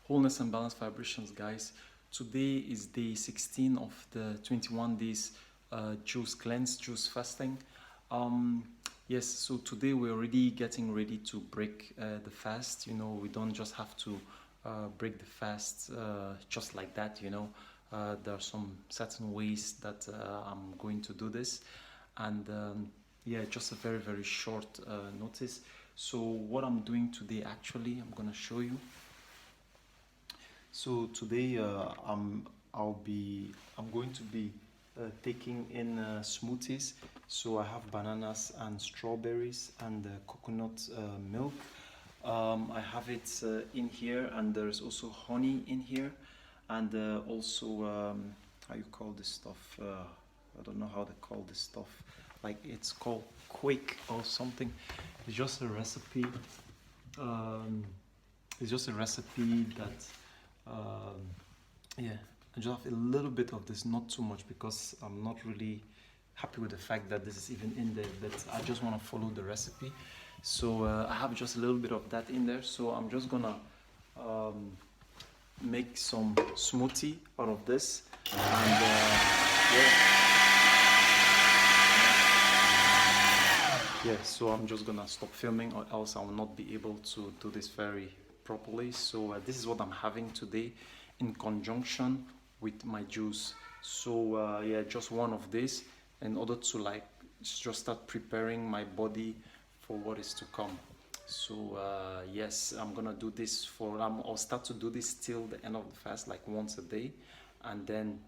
Wholeness and Balance Vibrations, guys. Today is day 16 of the 21 days juice cleanse, juice fasting. Um, yes, so today we're already getting ready to break the fast. We don't just have to break the fast just like that. There are some certain ways that I'm going to do this, and yeah, just a very, very short notice. So, what I'm doing today, actually, I'm gonna show you. So today I'm going to be taking in smoothies. So I have bananas and strawberries and coconut milk. I have it in here, and there's also honey in here, and also how you call this stuff? I don't know how they call this stuff. Like it's called Quake or something. It's just a recipe. Um, it's just a recipe that yeah, I just have a little bit of this, not too much, because I'm not really happy with the fact that this is even in there, but I just want to follow the recipe. So I have just a little bit of that in there, so I'm just gonna um, make some smoothie out of this, and yeah, so I'm just gonna stop filming, or else I will not be able to do this very properly. So this is what I'm having today in conjunction with my juice. So yeah, just one of these in order to like just start preparing my body for what is to come. So yes, I'm gonna do this I'll start to do this till the end of the fast, like once a day, and then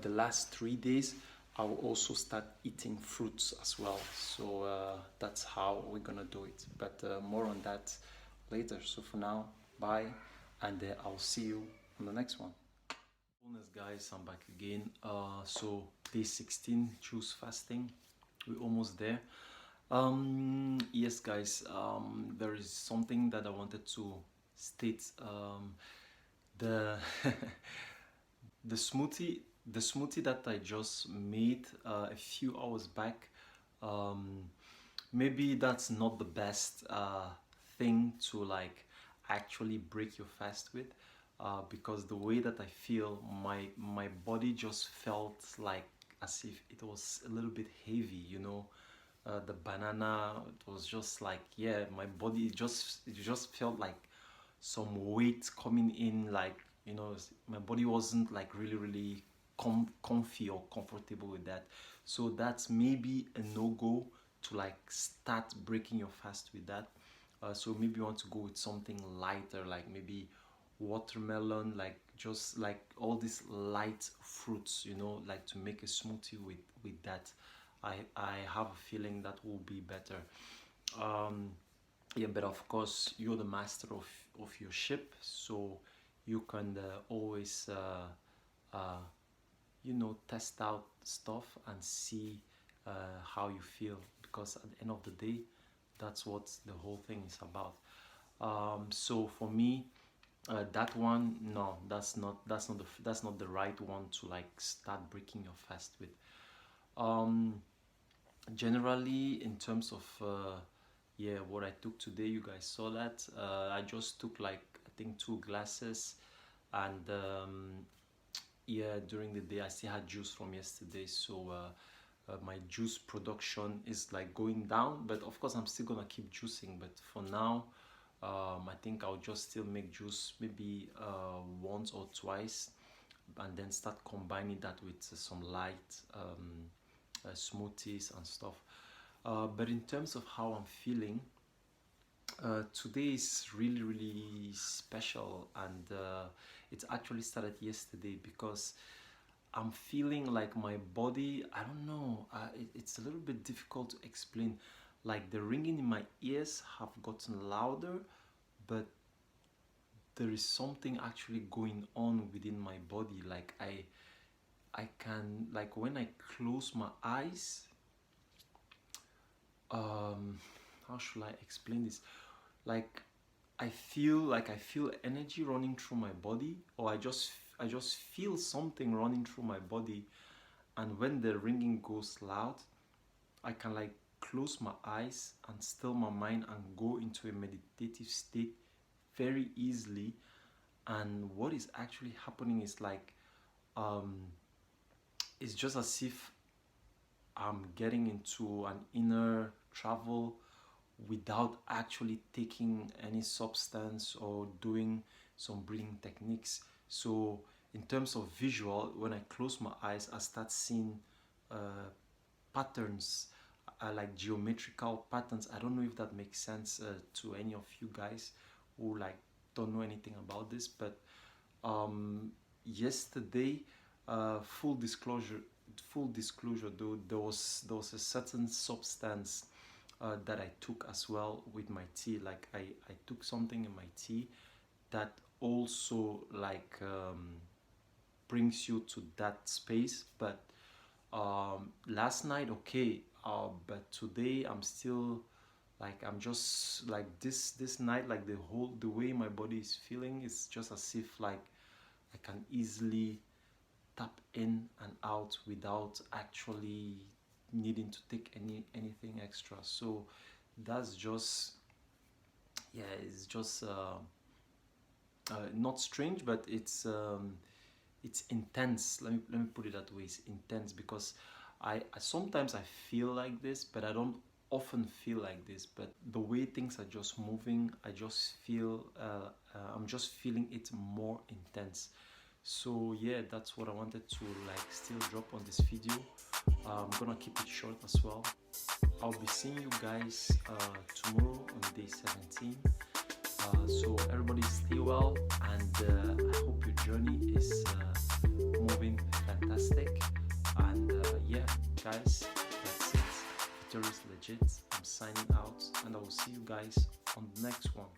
the last 3 days I will also start eating fruits as well. So that's how we're gonna do it, but more on that later. So for now, bye, and I'll see you on the next one. Wellness, guys, I'm back again. So day 16, juice fasting, we're almost there. Yes, guys, there is something that I wanted to state. The the smoothie the smoothie that I just made a few hours back, um, maybe that's not the best thing to like actually break your fast with, because the way that I feel, my body just felt like as if it was a little bit heavy, the banana, it was just like, yeah, my body, it just felt like some weight coming in, like, my body wasn't like really, really comfy or comfortable with that. So that's maybe a no-go to like start breaking your fast with that. So maybe you want to go with something lighter, like maybe watermelon, like just like all these light fruits, like to make a smoothie with that. I have a feeling that will be better. um yeah, but of course you're the master of your ship, so you can always test out stuff and see how you feel, because at the end of the day, that's what the whole thing is about. So for me, that one, no, that's not the right one to like start breaking your fast with. um Generally, in terms of yeah, what I took today, you guys saw that. I just took like, I think, 2 glasses, and yeah, during the day I still had juice from yesterday, so my juice production is like going down, but of course I'm still gonna keep juicing. But for now, I think I'll just still make juice maybe once or twice, and then start combining that with some light smoothies and stuff. But in terms of how I'm feeling, today is really, really special, and it actually started yesterday, because I'm feeling like my body, I don't know, it's a little bit difficult to explain. Like the ringing in my ears have gotten louder, but there is something actually going on within my body. Like I can, like, when I close my eyes, um how should I explain this? Like I feel energy running through my body, or I just feel something running through my body. And when the ringing goes loud, I can like close my eyes and still my mind and go into a meditative state very easily. And what is actually happening is like it's just as if I'm getting into an inner travel without actually taking any substance or doing some breathing techniques. So in terms of visual, when I close my eyes, I start seeing patterns, like geometrical patterns. I don't know if that makes sense to any of you guys who like don't know anything about this, but yesterday, full disclosure though, there was a certain substance that I took as well with my tea. Like I took something in my tea that also like brings you to that space. But last night, okay, but today I'm still like, I'm just like this night, like the way my body is feeling is just as if like I can easily tap in and out without actually needing to take anything extra. So that's just, yeah, it's just not strange, but it's intense. Let me put it that way. It's intense because I sometimes I feel like this, but I don't often feel like this. But the way things are just moving, I just feel I'm just feeling it more intense. So yeah, that's what I wanted to like still drop on this video. I'm gonna keep it short as well. I'll be seeing you guys tomorrow on day 17. So everybody stay well, and I hope your journey is moving fantastic. And yeah, guys, that's it. Victory is legit. I'm signing out, and I will see you guys on the next one.